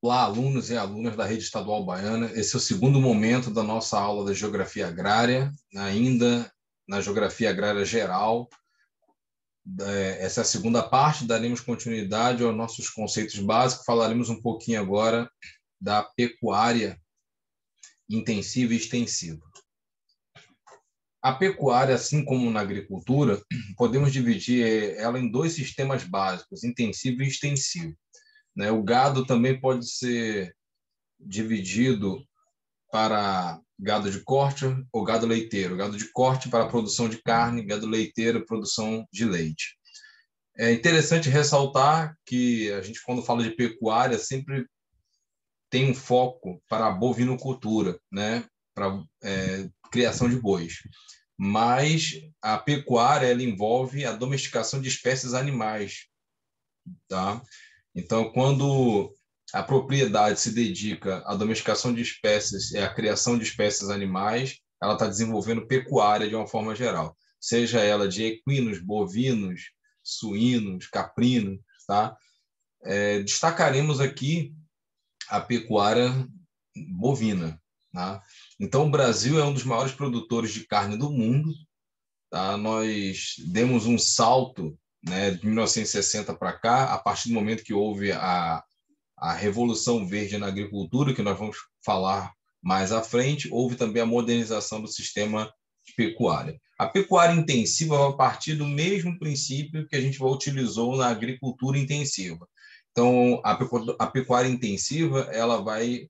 Olá, alunos e alunas da Rede Estadual Baiana. Esse é o segundo momento da nossa aula da Geografia Agrária, ainda na Geografia Agrária Geral. Essa é a segunda parte, daremos continuidade aos nossos conceitos básicos, falaremos um pouquinho agora da pecuária intensiva e extensiva. A pecuária, assim como na agricultura, podemos dividir ela em dois sistemas básicos, intensivo e extensivo. O gado também pode ser dividido para gado de corte ou gado leiteiro. Gado de corte para a produção de carne, gado leiteiro, produção de leite. É interessante ressaltar que a gente, quando fala de pecuária, sempre tem um foco para a bovinocultura, para criação de bois. Mas a pecuária ela envolve a domesticação de espécies animais. Tá? Então, quando a propriedade se dedica à domesticação de espécies e à criação de espécies animais, ela está desenvolvendo pecuária de uma forma geral, seja ela de equinos, bovinos, suínos, caprinos. Tá? Destacaremos aqui a pecuária bovina. Tá? Então, o Brasil é um dos maiores produtores de carne do mundo. Tá? Nós demos um salto, de 1960 para cá, a partir do momento que houve a Revolução Verde na agricultura, que nós vamos falar mais à frente, houve também a modernização do sistema de pecuária. A pecuária intensiva vai partir do mesmo princípio que a gente utilizou na agricultura intensiva. Então, a pecuária intensiva ela vai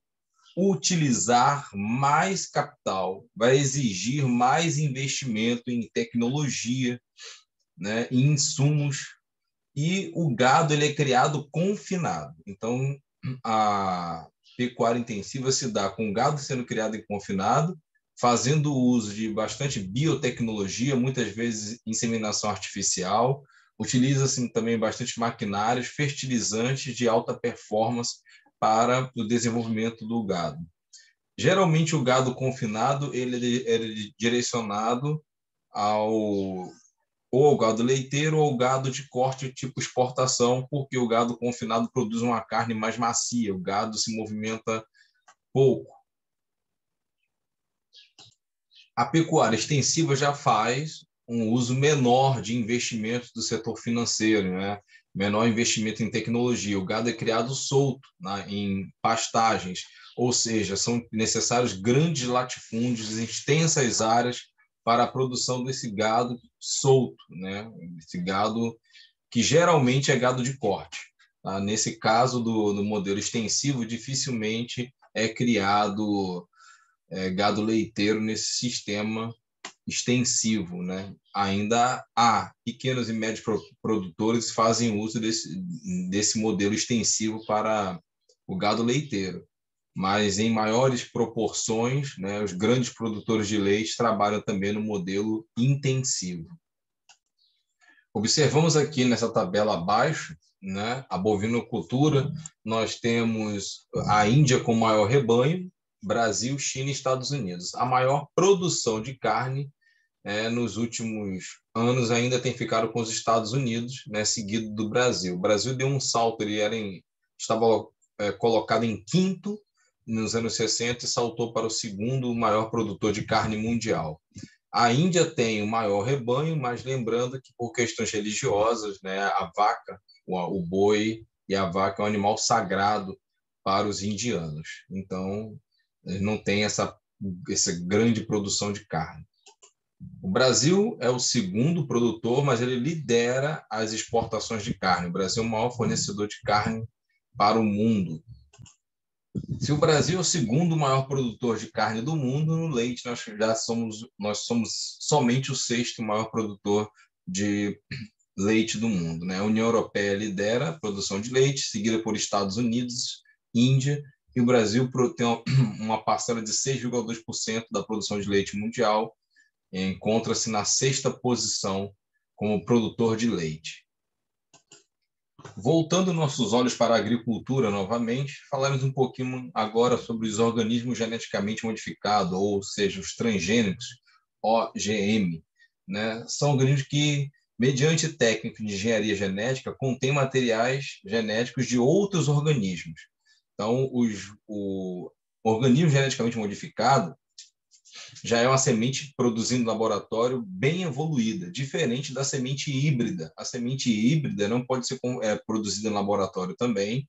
utilizar mais capital, vai exigir mais investimento em tecnologia, em insumos, e o gado ele é criado confinado. Então, a pecuária intensiva se dá com o gado sendo criado em confinado, fazendo uso de bastante biotecnologia, muitas vezes inseminação artificial, utiliza-se também bastante maquinários, fertilizantes de alta performance para o desenvolvimento do gado. Geralmente, o gado confinado ele é direcionado ou ao gado leiteiro ou ao gado de corte tipo exportação, porque o gado confinado produz uma carne mais macia, o gado se movimenta pouco. A pecuária extensiva já faz um uso menor de investimentos do setor financeiro, menor investimento em tecnologia. O gado é criado solto, em pastagens, ou seja, são necessários grandes latifúndios, extensas áreas para a produção desse gado solto, esse gado que geralmente é gado de corte. Tá? Nesse caso do modelo extensivo, dificilmente é criado gado leiteiro nesse sistema extensivo. Ainda há pequenos e médios produtores que fazem uso desse modelo extensivo para o gado leiteiro. Mas em maiores proporções, os grandes produtores de leite trabalham também no modelo intensivo. Observamos aqui nessa tabela abaixo, a bovinocultura. Nós temos a Índia com o maior rebanho, Brasil, China e Estados Unidos. A maior produção de carne nos últimos anos ainda tem ficado com os Estados Unidos, seguido do Brasil. O Brasil deu um salto, ele estava colocado em quinto nos anos 60 e saltou para o segundo maior produtor de carne mundial. A Índia tem o maior rebanho, mas lembrando que por questões religiosas, a vaca, o boi e a vaca é um animal sagrado para os indianos. Então, não tem essa grande produção de carne. O Brasil é o segundo produtor, mas ele lidera as exportações de carne. O Brasil é o maior fornecedor de carne para o mundo. Se o Brasil é o segundo maior produtor de carne do mundo, no leite nós somos somente o sexto maior produtor de leite do mundo. A União Europeia lidera a produção de leite, seguida por Estados Unidos, Índia, e o Brasil tem uma parcela de 6,2% da produção de leite mundial, encontra-se na sexta posição como produtor de leite. Voltando nossos olhos para a agricultura novamente, falaremos um pouquinho agora sobre os organismos geneticamente modificados, ou seja, os transgênicos, OGM. São organismos que, mediante técnicas de engenharia genética, contêm materiais genéticos de outros organismos. Então, o organismo geneticamente modificado já é uma semente produzida no laboratório bem evoluída, diferente da semente híbrida. A semente híbrida não pode ser produzida no laboratório também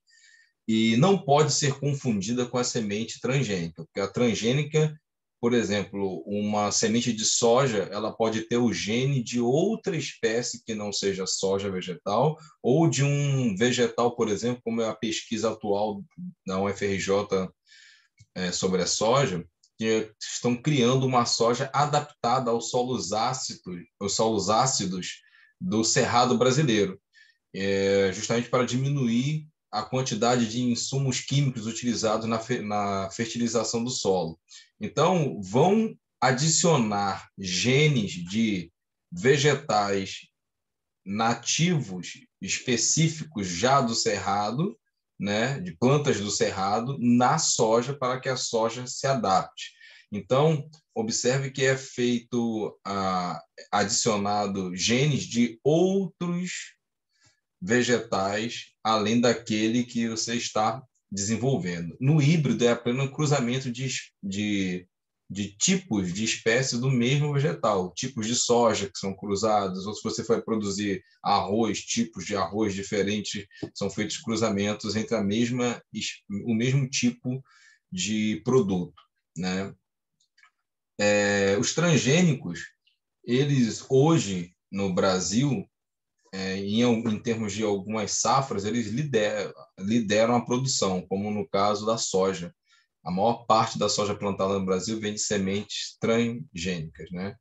e não pode ser confundida com a semente transgênica, porque a transgênica, por exemplo, uma semente de soja, ela pode ter o gene de outra espécie que não seja soja vegetal, ou de um vegetal, por exemplo, como é a pesquisa atual da UFRJ sobre a soja, que estão criando uma soja adaptada aos solos ácidos do Cerrado brasileiro, justamente para diminuir a quantidade de insumos químicos utilizados na fertilização do solo. Então, vão adicionar genes de vegetais nativos específicos já do Cerrado, né, de plantas do Cerrado, na soja, para que a soja se adapte. Então, observe que é feito adicionado genes de outros vegetais, além daquele que você está desenvolvendo. No híbrido, é apenas um cruzamento de tipos de espécies do mesmo vegetal, tipos de soja que são cruzados, ou se você for produzir arroz, tipos de arroz diferentes, são feitos cruzamentos entre o mesmo tipo de produto, né? Os transgênicos, eles hoje no Brasil, em termos de algumas safras, eles lideram a produção, como no caso da soja. A maior parte da soja plantada no Brasil vem de sementes transgênicas, né?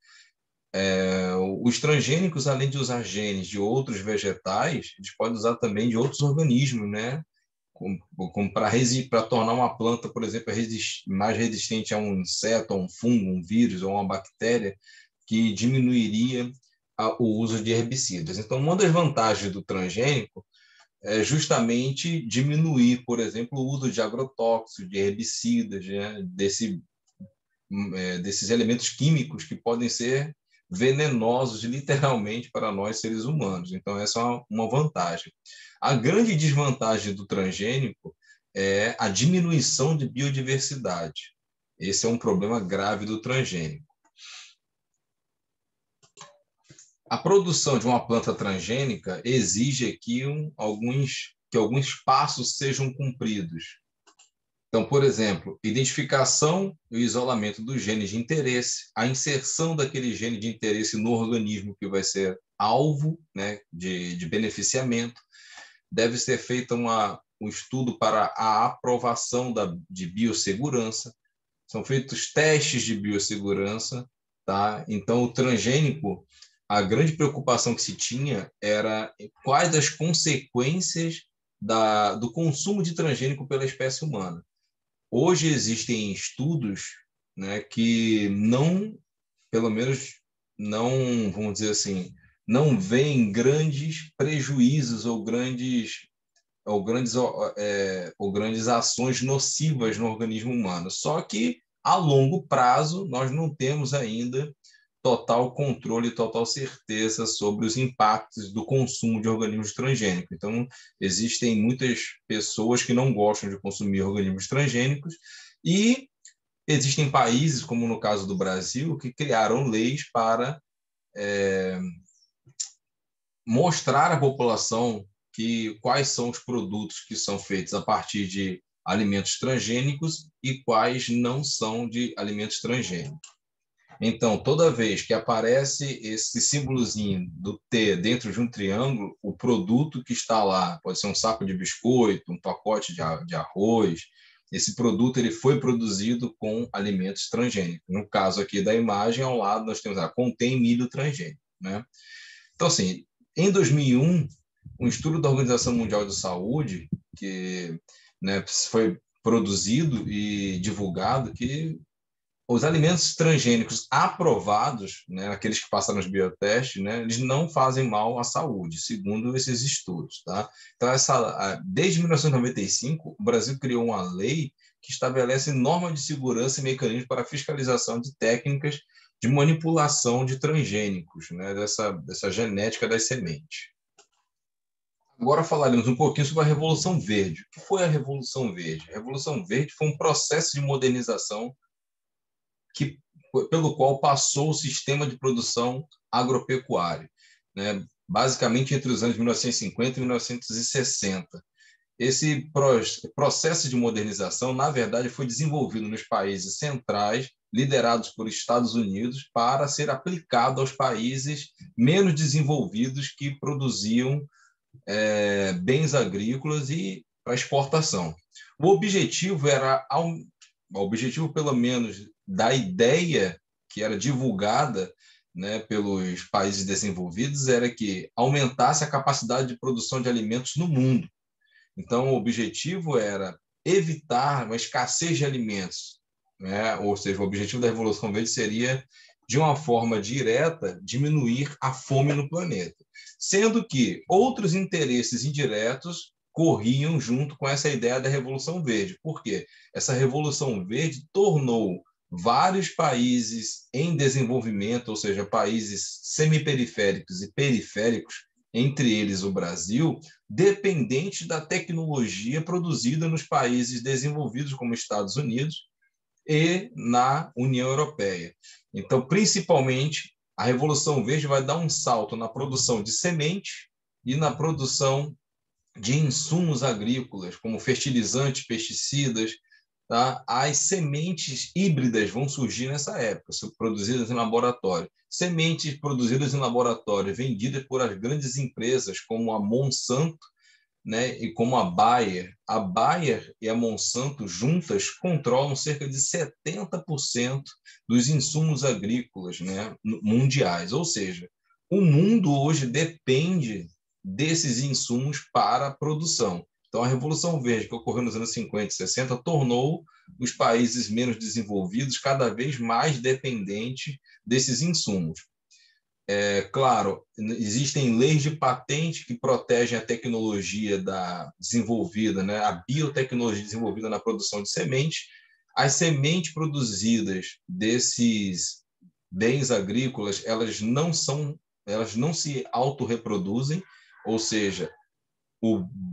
Os transgênicos, além de usar genes de outros vegetais, eles podem usar também de outros organismos, né? Como para tornar uma planta, por exemplo, mais resistente a um inseto, a um fungo, um vírus ou uma bactéria, que diminuiria o uso de herbicidas. Então, uma das vantagens do transgênico é justamente diminuir, por exemplo, o uso de agrotóxicos, de herbicidas, né? Desses elementos químicos que podem ser venenosos, literalmente, para nós, seres humanos. Então, essa é uma vantagem. A grande desvantagem do transgênico é a diminuição de biodiversidade. Esse é um problema grave do transgênico. A produção de uma planta transgênica exige aqui que alguns passos sejam cumpridos. Então, por exemplo, identificação e isolamento dos genes de interesse, a inserção daquele gene de interesse no organismo que vai ser alvo, né, de beneficiamento. Deve ser feito um estudo para a aprovação de biossegurança. São feitos testes de biossegurança, tá? Então, o transgênico, a grande preocupação que se tinha era quais as consequências do consumo de transgênico pela espécie humana. Hoje existem estudos, né, que não, pelo menos não, vamos dizer assim, não veem grandes prejuízos ou grandes ações nocivas no organismo humano. Só que, a longo prazo, nós não temos ainda total controle, total certeza sobre os impactos do consumo de organismos transgênicos. Então, existem muitas pessoas que não gostam de consumir organismos transgênicos e existem países, como no caso do Brasil, que criaram leis para mostrar à população quais são os produtos que são feitos a partir de alimentos transgênicos e quais não são de alimentos transgênicos. Então, toda vez que aparece esse símbolozinho do T dentro de um triângulo, o produto que está lá, pode ser um saco de biscoito, um pacote de arroz, esse produto ele foi produzido com alimentos transgênicos. No caso aqui da imagem, ao lado nós temos contém milho transgênico, né? Então, assim, em 2001, um estudo da Organização Mundial de Saúde, que, né, foi produzido e divulgado, que os alimentos transgênicos aprovados, né, aqueles que passaram os biotestes, né, eles não fazem mal à saúde, segundo esses estudos, tá? Então, desde 1995, o Brasil criou uma lei que estabelece normas de segurança e mecanismos para fiscalização de técnicas de manipulação de transgênicos, né, dessa genética das sementes. Agora falaremos um pouquinho sobre a Revolução Verde. O que foi a Revolução Verde? A Revolução Verde foi um processo de modernização que, pelo qual passou o sistema de produção agropecuário, né? Basicamente entre os anos 1950 e 1960. Esse processo de modernização, na verdade, foi desenvolvido nos países centrais, liderados por Estados Unidos, para ser aplicado aos países menos desenvolvidos que produziam bens agrícolas e para exportação. O objetivo era, o objetivo pelo menos da ideia que era divulgada, né, pelos países desenvolvidos, era que aumentasse a capacidade de produção de alimentos no mundo. Então, o objetivo era evitar uma escassez de alimentos, né? Ou seja, o objetivo da Revolução Verde seria, de uma forma direta, diminuir a fome no planeta. Sendo que outros interesses indiretos corriam junto com essa ideia da Revolução Verde. Por quê? Essa Revolução Verde tornou vários países em desenvolvimento, ou seja, países semiperiféricos e periféricos, entre eles o Brasil, dependente da tecnologia produzida nos países desenvolvidos, como Estados Unidos e na União Europeia. Então, principalmente, a Revolução Verde vai dar um salto na produção de semente e na produção de insumos agrícolas, como fertilizantes, pesticidas. Tá? As sementes híbridas vão surgir nessa época, produzidas em laboratório. Sementes produzidas em laboratório, vendidas por as grandes empresas, como a Monsanto, né, e como a Bayer. A Bayer e a Monsanto juntas controlam cerca de 70% dos insumos agrícolas, né, mundiais. Ou seja, o mundo hoje depende desses insumos para a produção. Então, a Revolução Verde, que ocorreu nos anos 50 e 60, tornou os países menos desenvolvidos cada vez mais dependentes desses insumos. Claro, existem leis de patente que protegem a tecnologia desenvolvida, né? A biotecnologia desenvolvida na produção de sementes. As sementes produzidas desses bens agrícolas, elas não se autorreproduzem, ou seja,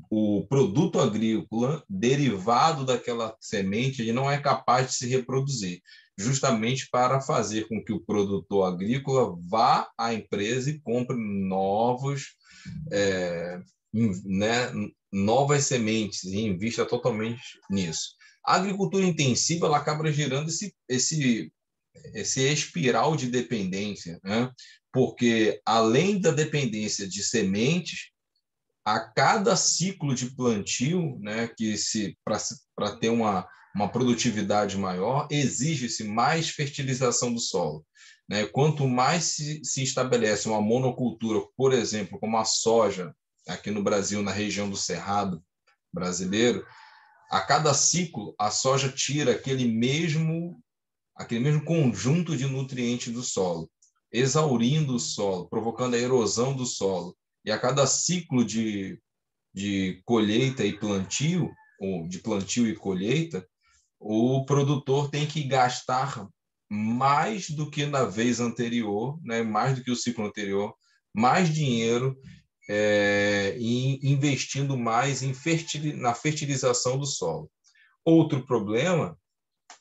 o produto agrícola derivado daquela semente ele não é capaz de se reproduzir, justamente para fazer com que o produtor agrícola vá à empresa e compre né, novas sementes e invista totalmente nisso. A agricultura intensiva ela acaba gerando esse espiral de dependência, né? Porque além da dependência de sementes, a cada ciclo de plantio, né, que para ter uma produtividade maior, exige-se mais fertilização do solo. Né? Quanto mais se estabelece uma monocultura, por exemplo, como a soja, aqui no Brasil, na região do Cerrado brasileiro, a cada ciclo a soja tira aquele mesmo conjunto de nutrientes do solo, exaurindo o solo, provocando a erosão do solo. E a cada ciclo de colheita e plantio, ou de plantio e colheita, o produtor tem que gastar mais do que na vez anterior, né, mais do que o ciclo anterior, mais dinheiro investindo mais na fertilização do solo. Outro problema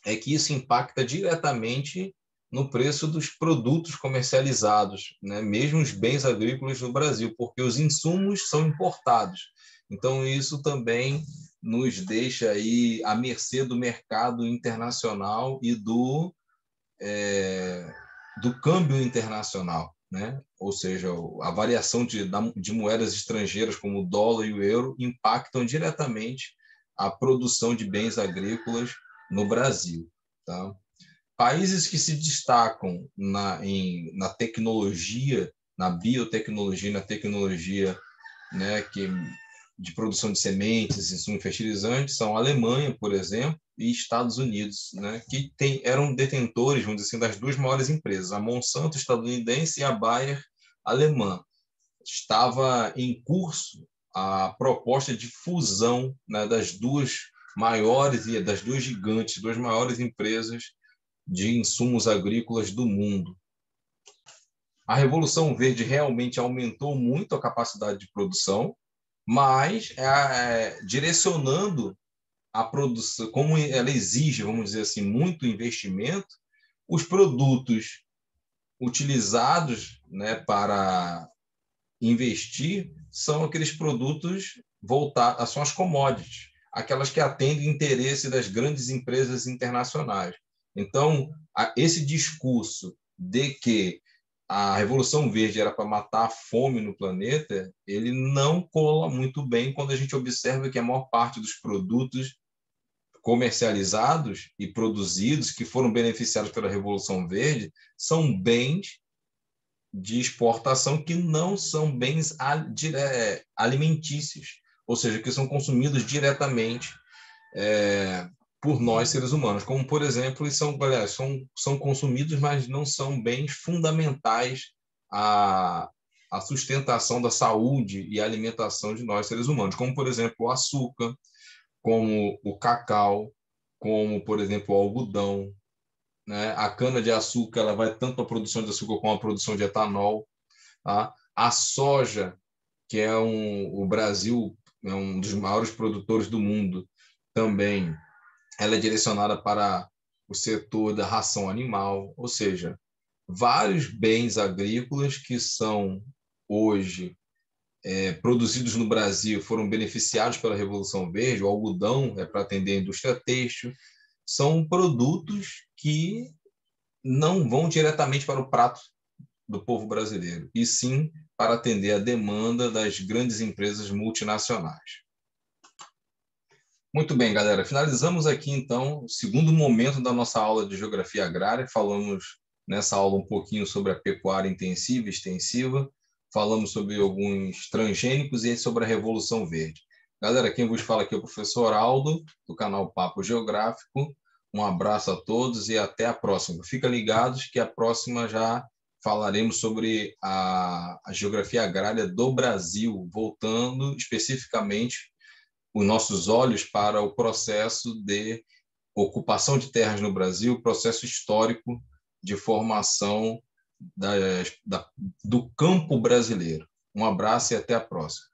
é que isso impacta diretamente no preço dos produtos comercializados, né? Mesmo os bens agrícolas no Brasil, porque os insumos são importados. Então, isso também nos deixa aí à mercê do mercado internacional e do câmbio internacional, né? Ou seja, a variação de moedas estrangeiras, como o dólar e o euro, impactam diretamente a produção de bens agrícolas no Brasil. Tá? Países que se destacam na tecnologia, na biotecnologia, na tecnologia, né, de produção de sementes, insumos fertilizantes, são a Alemanha, por exemplo, e Estados Unidos, né, que eram detentores, vamos dizer assim, das duas maiores empresas, a Monsanto estadunidense e a Bayer alemã. Estava em curso a proposta de fusão, né, das duas maiores e das duas gigantes, duas maiores empresas de insumos agrícolas do mundo. A Revolução Verde realmente aumentou muito a capacidade de produção, mas direcionando a produção, como ela exige, vamos dizer assim, muito investimento, os produtos utilizados, né, para investir são aqueles produtos voltados, são as commodities, aquelas que atendem o interesse das grandes empresas internacionais. Então, esse discurso de que a Revolução Verde era para matar a fome no planeta, ele não cola muito bem quando a gente observa que a maior parte dos produtos comercializados e produzidos que foram beneficiados pela Revolução Verde são bens de exportação que não são bens alimentícios, ou seja, que são consumidos diretamente por nós, seres humanos, como, por exemplo, são consumidos, mas não são bens fundamentais à sustentação da saúde e alimentação de nós, seres humanos, como, por exemplo, o açúcar, como o cacau, como, por exemplo, o algodão, né? A cana-de-açúcar ela vai tanto para a produção de açúcar como a produção de etanol. Tá? A soja, que é o Brasil é um dos maiores produtores do mundo também, ela é direcionada para o setor da ração animal, ou seja, vários bens agrícolas que são hoje produzidos no Brasil foram beneficiados pela Revolução Verde. O algodão é para atender a indústria têxtil, são produtos que não vão diretamente para o prato do povo brasileiro, e sim para atender a demanda das grandes empresas multinacionais. Muito bem, galera. Finalizamos aqui, então, o segundo momento da nossa aula de Geografia Agrária. Falamos nessa aula um pouquinho sobre a pecuária intensiva e extensiva, falamos sobre alguns transgênicos e sobre a Revolução Verde. Galera, quem vos fala aqui é o professor Aldo, do canal Papo Geográfico. Um abraço a todos e até a próxima. Fica ligados que a próxima já falaremos sobre a geografia agrária do Brasil, voltando especificamente os nossos olhos para o processo de ocupação de terras no Brasil, processo histórico de formação do campo brasileiro. Um abraço e até a próxima.